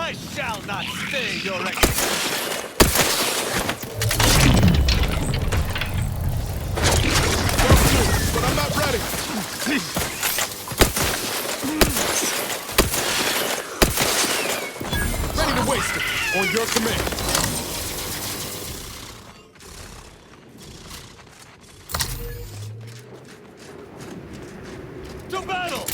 I shall not stay your execution. But I'm not ready. Ready to waste it on your command. To battle!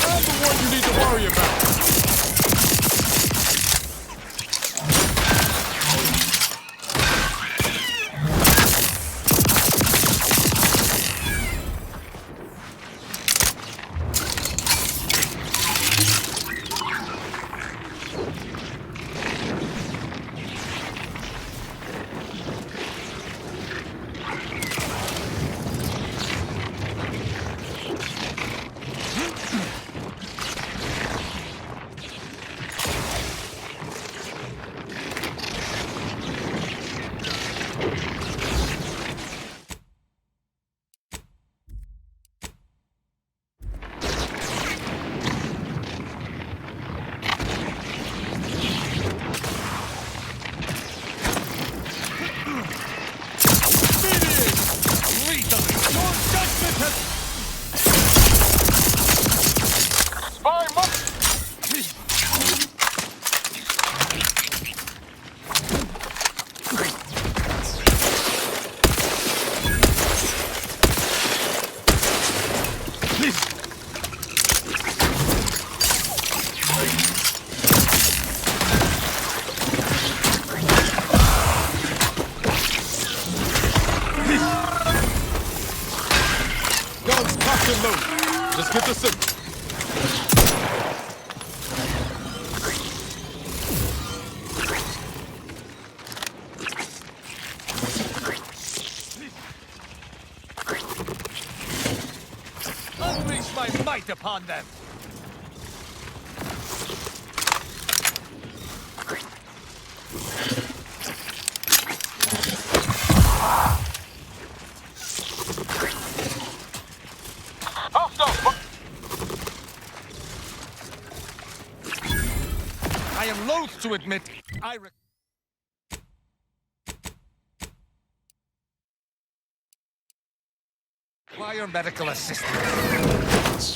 I'm the one you need to worry about. Guns cocked and loaded. Just get the signal. Unleash my might upon them! I am loath to admit I require medical assistance.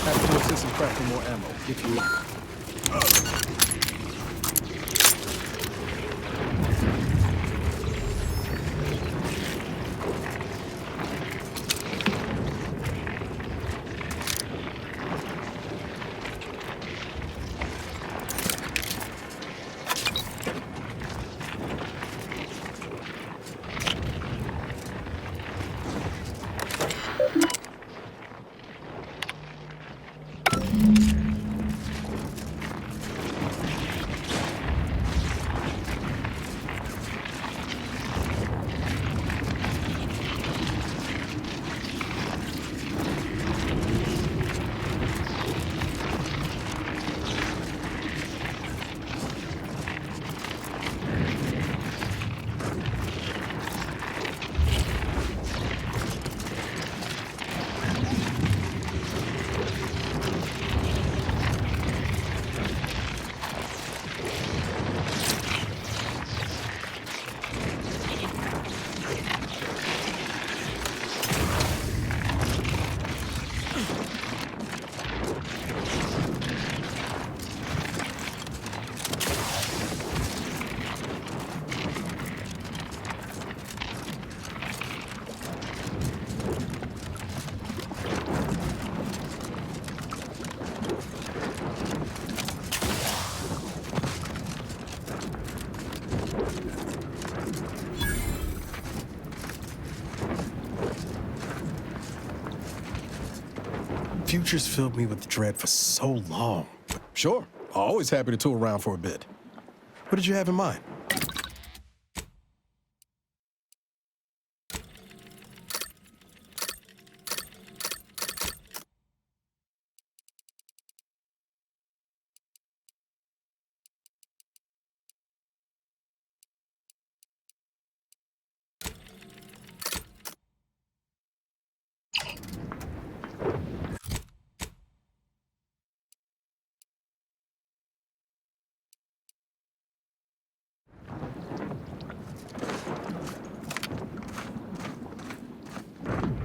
Have to assist in crafting more ammo, if you like. Future's filled me with dread for so long. Sure, always happy to tool around for a bit. What did you have in mind?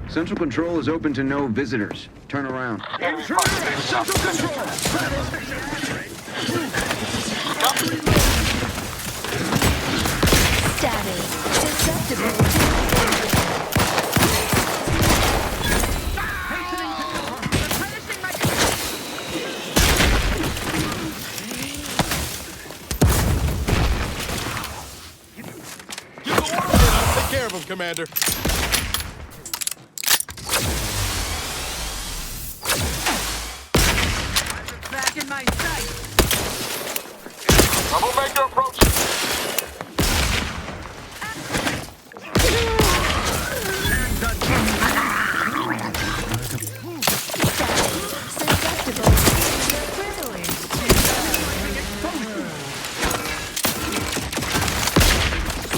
Central Control is open to no visitors. Turn around. Central Control! Status susceptible Take care of him, Commander. Back in my sight. Troublemaker approach. susceptible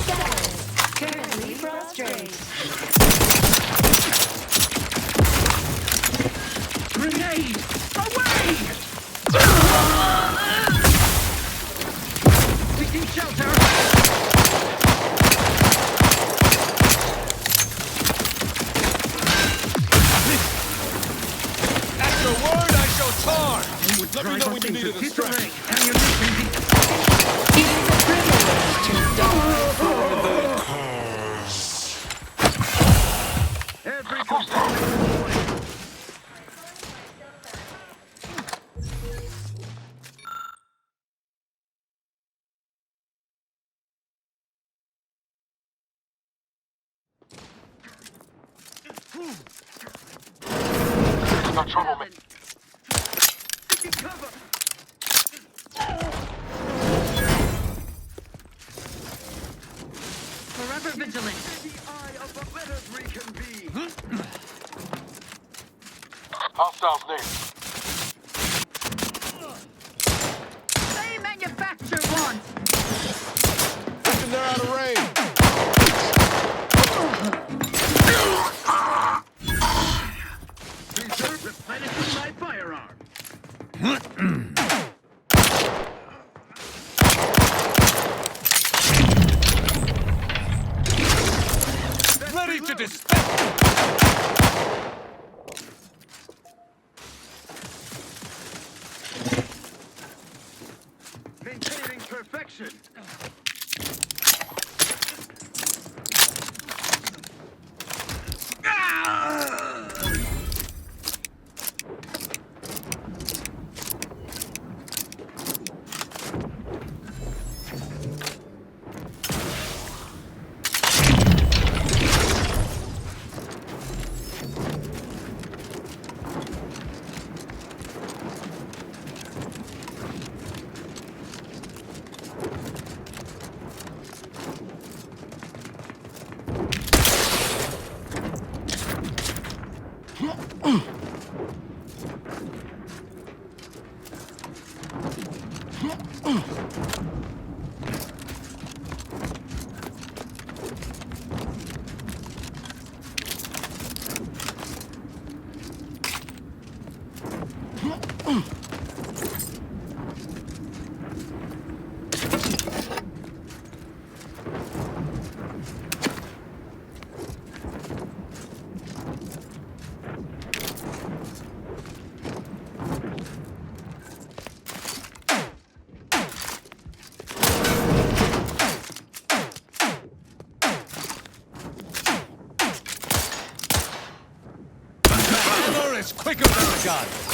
Status currently frustrated. Grenade! Away! Taking shelter! At your word, I shall charge. Let me know when you need a distraction. It is a privilege to die for the Every component. Not troublemaker. Taking cover! Forever vigilant. The eye of the better we can be. Hostiles named. They manufacture one. Listen, they're out of range. Replenishing my firearm. Ready to dispatch. perfection. Hammer is quicker than the gun.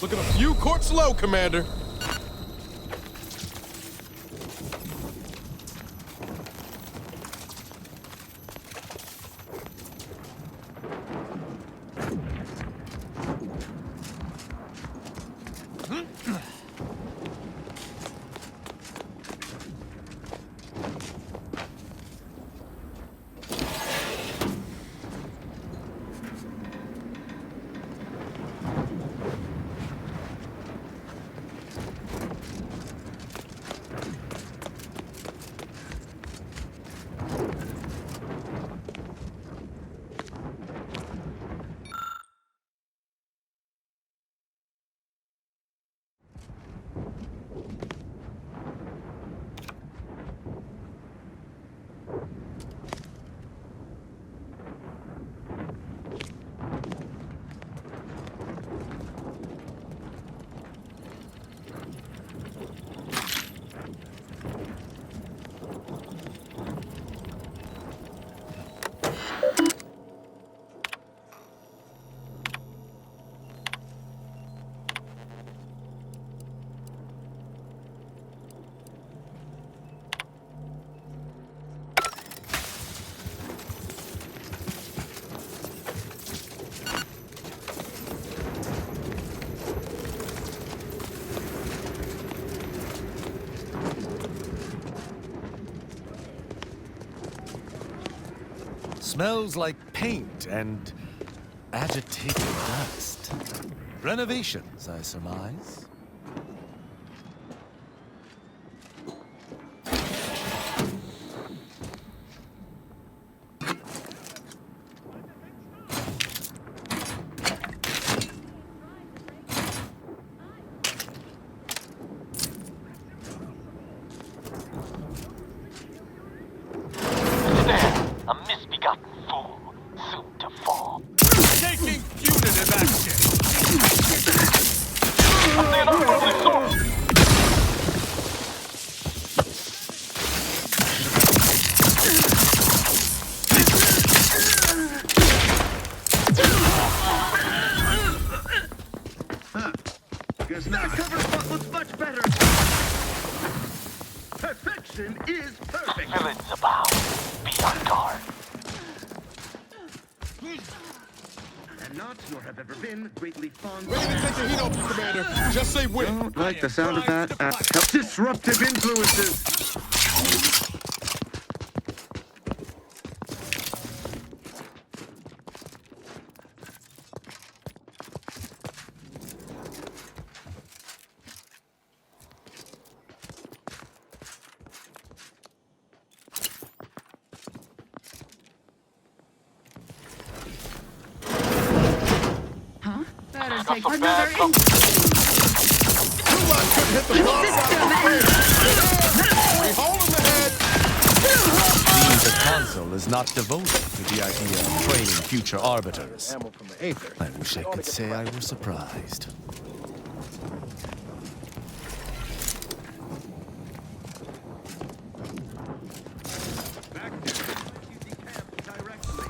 Looking a few quarts low, Commander. Smells like paint and agitated dust. Renovations, I surmise. is perfect. Villains abound. Be on guard. And not, nor have ever been, greatly fond Ready to take the heat off you, Commander. Just say when. Don't like the sound of that. Disruptive influences. Better take some another bad company. Could hit the wrong side of the spear. We hold him the head. The council is not devoted to the idea of training future arbiters. Ammo from the Aether. I wish I could say I were surprised. back to refugee camp directly.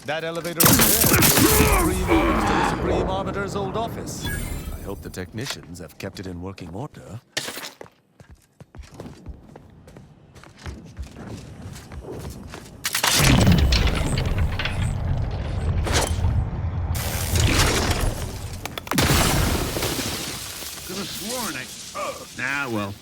That elevator over there is the Supreme Arbiter's old office. I hope the technicians have kept it in working order. Could have sworn I... Nah, well.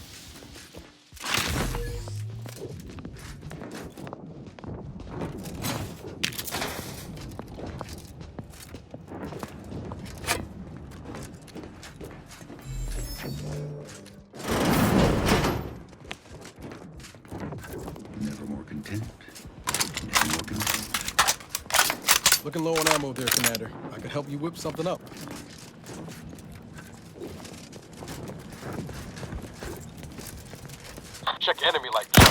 Never more content. Never more content. Looking low on ammo there, Commander. I could help you whip something up. Check enemy light. Turn.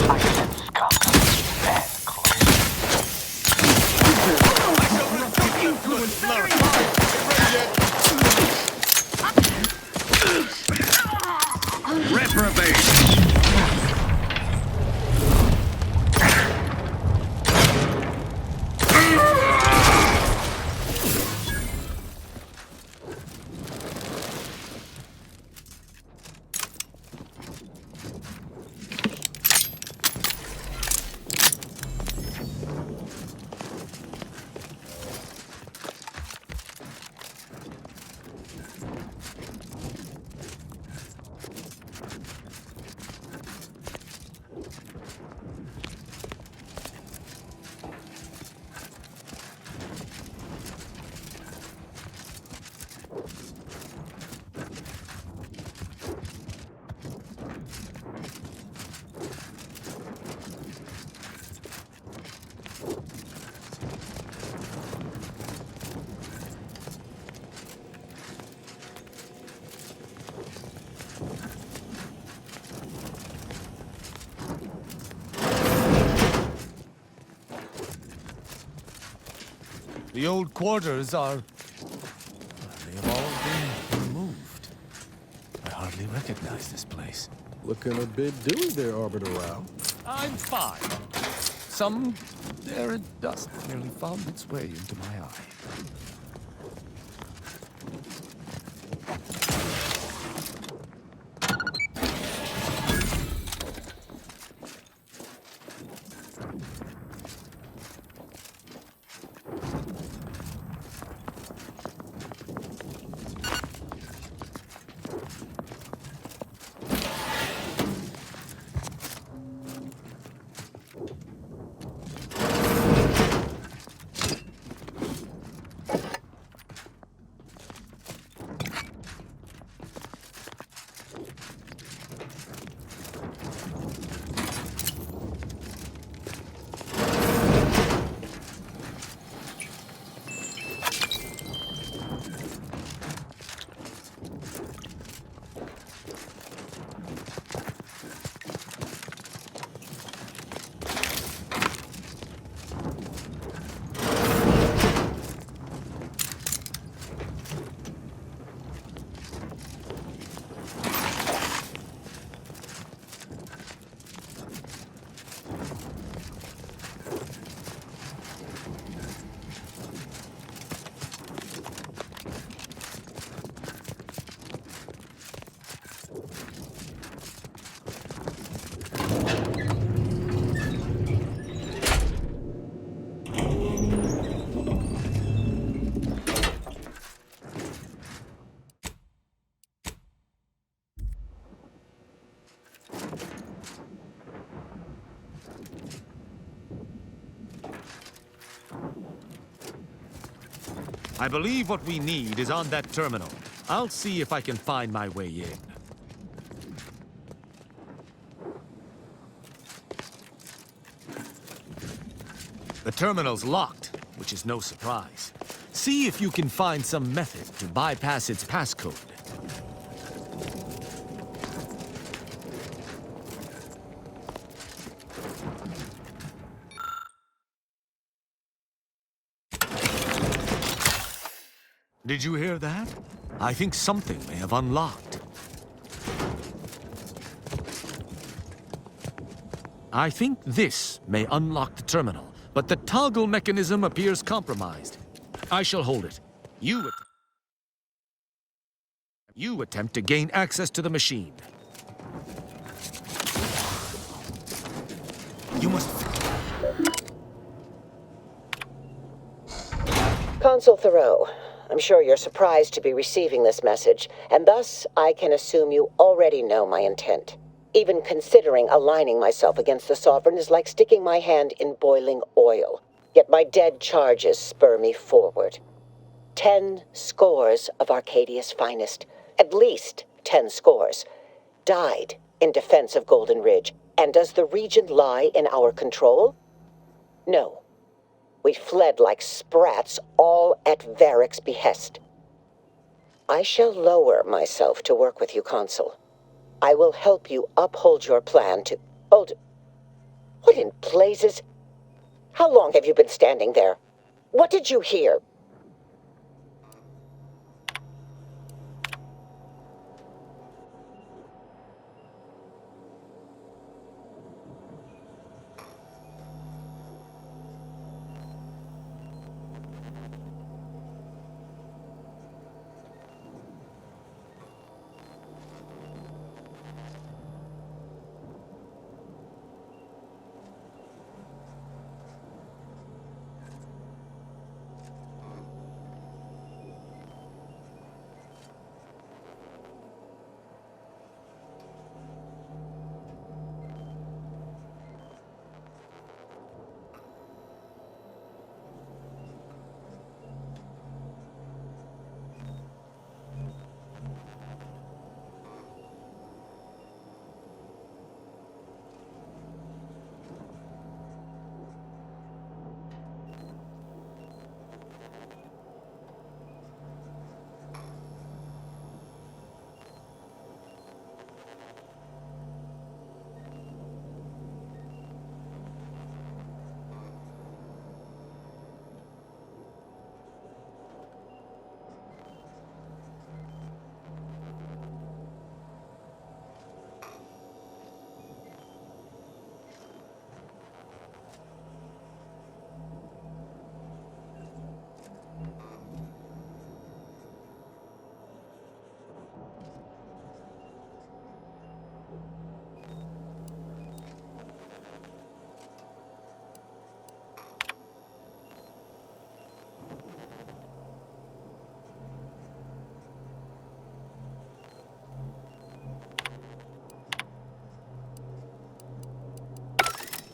I sense scum. Bad close. Reprobate! The old quarters are... they have all been removed. I hardly recognize this place. Looking a bit dewy there, Arbiter Rao. I'm fine. Some errant dust nearly found its way into my eye. I believe what we need is on that terminal. I'll see if I can find my way in. The terminal's locked, which is no surprise. See if you can find some method to bypass its passcode. Did you hear that? I think something may have unlocked. I think this may unlock the terminal, but the toggle mechanism appears compromised. I shall hold it. You attempt to gain access to the machine. You must... Consul Thoreau, I'm sure you're surprised to be receiving this message, and thus I can assume you already know my intent. Even considering aligning myself against the Sovereign is like sticking my hand in boiling oil. Yet my dead charges spur me forward. 10 scores of Arcadia's finest, at least 10 scores, died in defense of Golden Ridge. And does the region lie in our control? No. We fled like sprats, all at Varric's behest. I shall lower myself to work with you, Consul. I will help you uphold your plan to... Hold... What in blazes? How long have you been standing there? What did you hear?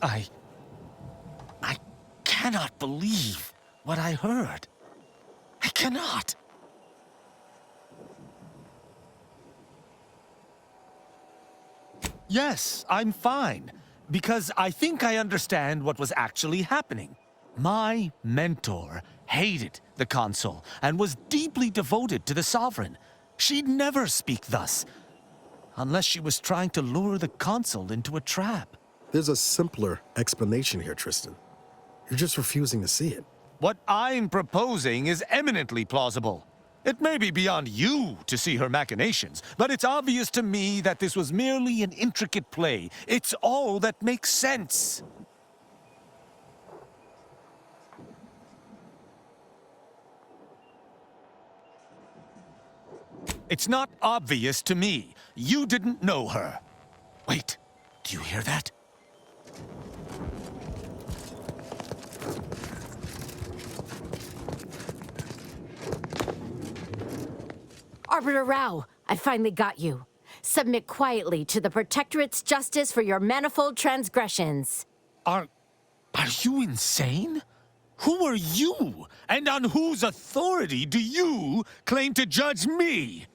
I cannot believe what I heard. I cannot. Yes, I'm fine, because I think I understand what was actually happening. My mentor hated the consul and was deeply devoted to the sovereign. She'd never speak thus, unless she was trying to lure the consul into a trap. There's a simpler explanation here, Tristan. You're just refusing to see it. What I'm proposing is eminently plausible. It may be beyond you to see her machinations, but it's obvious to me that this was merely an intricate play. It's all that makes sense. It's not obvious to me. You didn't know her. Wait, do you hear that? Arbiter Rao, I finally got you. Submit quietly to the Protectorate's justice for your manifold transgressions. Are you insane? Who are you? And on whose authority do you claim to judge me?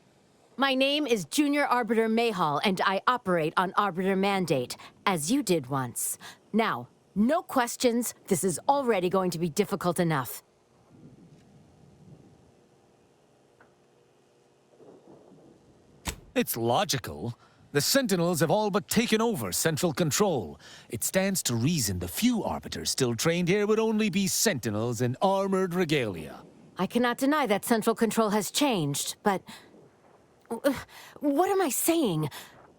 My name is Junior Arbiter Mayhall, and I operate on Arbiter Mandate, as you did once. Now, no questions. This is already going to be difficult enough. It's logical. The Sentinels have all but taken over central control. It stands to reason the few Arbiters still trained here would only be Sentinels in armored regalia. I cannot deny that central control has changed, but... What am I saying?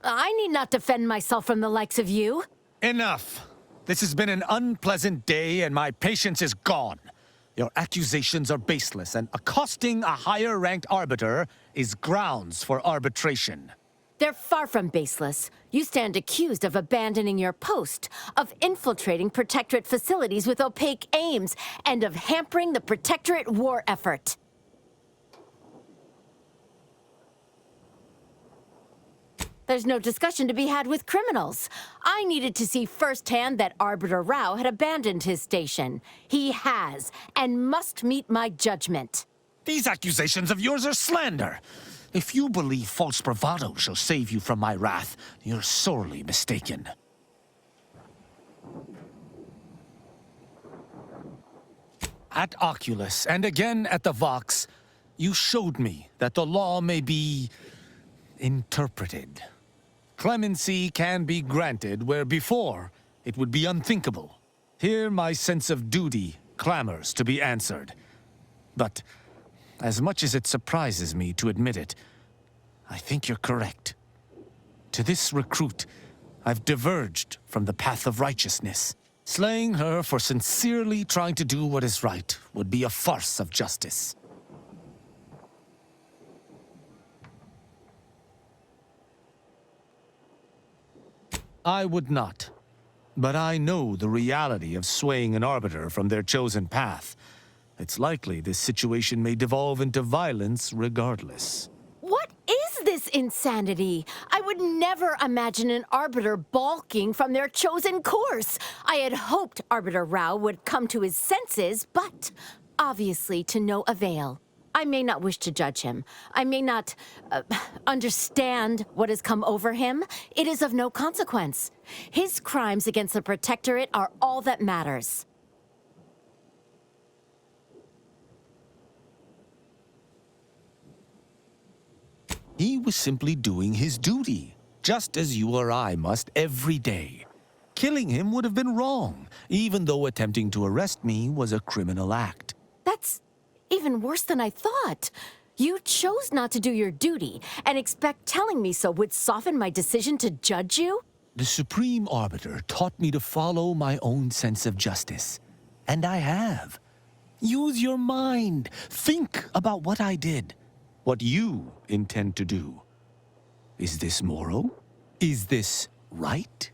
I need not defend myself from the likes of you. Enough! This has been an unpleasant day and my patience is gone. Your accusations are baseless, and accosting a higher-ranked Arbiter is grounds for arbitration. They're far from baseless. You stand accused of abandoning your post, of infiltrating Protectorate facilities with opaque aims, and of hampering the Protectorate war effort. There's no discussion to be had with criminals. I needed to see firsthand that Arbiter Rao had abandoned his station. He has, and must meet my judgment. These accusations of yours are slander. If you believe false bravado shall save you from my wrath, you're sorely mistaken. At Oculus, and again at the Vox, you showed me that the law may be interpreted. Clemency can be granted where before it would be unthinkable. Here my sense of duty clamors to be answered. But as much as it surprises me to admit it, I think you're correct. To this recruit, I've diverged from the path of righteousness. Slaying her for sincerely trying to do what is right would be a farce of justice. I would not. But I know the reality of swaying an Arbiter from their chosen path. It's likely this situation may devolve into violence regardless. What is this insanity? I would never imagine an Arbiter balking from their chosen course. I had hoped Arbiter Rao would come to his senses, but obviously to no avail. I may not wish to judge him. I may not understand what has come over him. It is of no consequence. His crimes against the Protectorate are all that matters. He was simply doing his duty, just as you or I must every day. Killing him would have been wrong, even though attempting to arrest me was a criminal act. That's even worse than I thought. You chose not to do your duty, and expect telling me so would soften my decision to judge you? The Supreme Arbiter taught me to follow my own sense of justice. And I have. Use your mind. Think about what I did. What you intend to do. Is this moral? Is this right?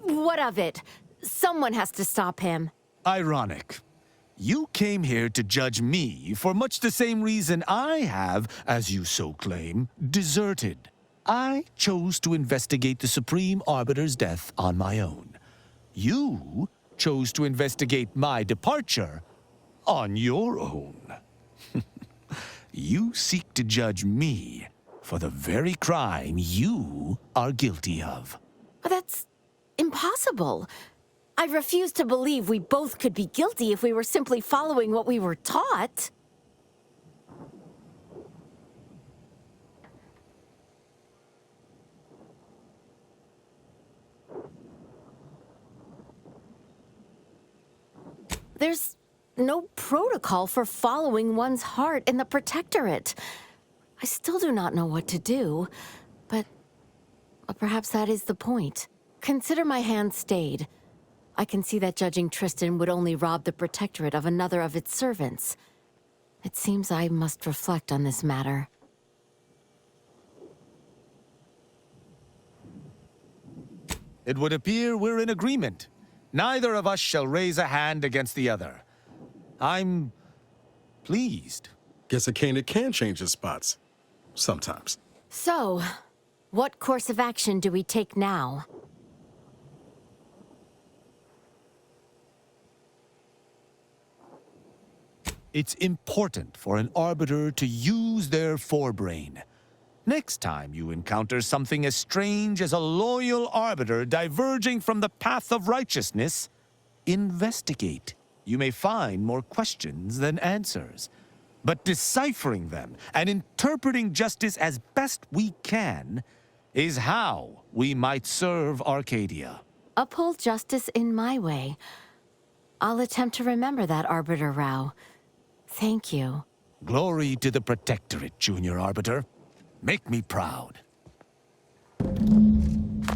What of it? Someone has to stop him. Ironic. You came here to judge me for much the same reason I have, as you so claim, deserted. I chose to investigate the Supreme Arbiter's death on my own. You chose to investigate my departure on your own. You seek to judge me for the very crime you are guilty of. But that's impossible. I refuse to believe we both could be guilty if we were simply following what we were taught. There's no protocol for following one's heart in the Protectorate. I still do not know what to do, but perhaps that is the point. Consider my hand stayed. I can see that judging Tristan would only rob the Protectorate of another of its servants. It seems I must reflect on this matter. It would appear we're in agreement. Neither of us shall raise a hand against the other. I'm pleased. Guess a Canis can change his spots. Sometimes. So, what course of action do we take now? It's important for an arbiter to use their forebrain. Next time you encounter something as strange as a loyal arbiter diverging from the path of righteousness, investigate. You may find more questions than answers. But deciphering them and interpreting justice as best we can is how we might serve Arcadia. Uphold justice in my way. I'll attempt to remember that, Arbiter Rao. Thank you. Glory to the Protectorate, Junior Arbiter. Make me proud.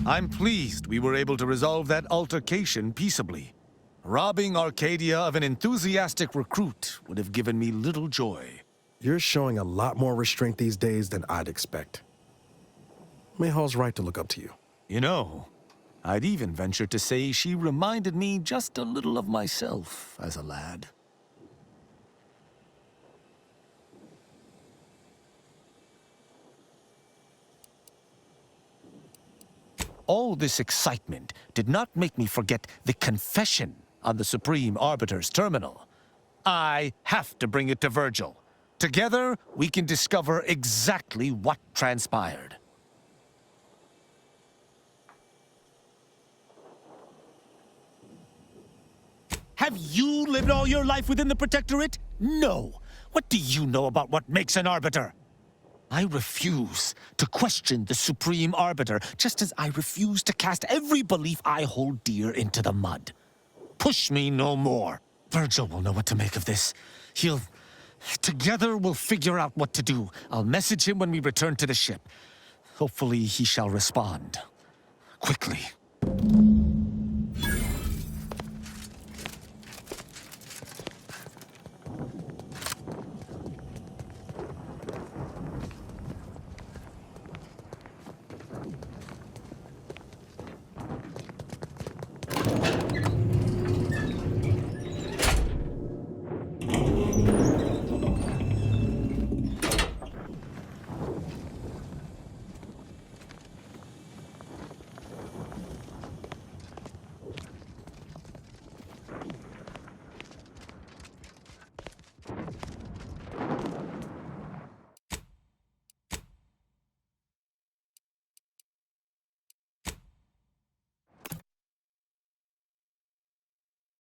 I'm pleased we were able to resolve that altercation peaceably. Robbing Arcadia of an enthusiastic recruit would have given me little joy. You're showing a lot more restraint these days than I'd expect. Mayhall's right to look up to you. You know, I'd even venture to say she reminded me just a little of myself as a lad. All this excitement did not make me forget the confession on the Supreme Arbiter's terminal. I have to bring it to Virgil. Together, we can discover exactly what transpired. Have you lived all your life within the Protectorate? No. What do you know about what makes an arbiter? I refuse to question the Supreme Arbiter, just as I refuse to cast every belief I hold dear into the mud. Push me no more. Virgil will know what to make of this. Together we'll figure out what to do. I'll message him when we return to the ship. Hopefully he shall respond. Quickly.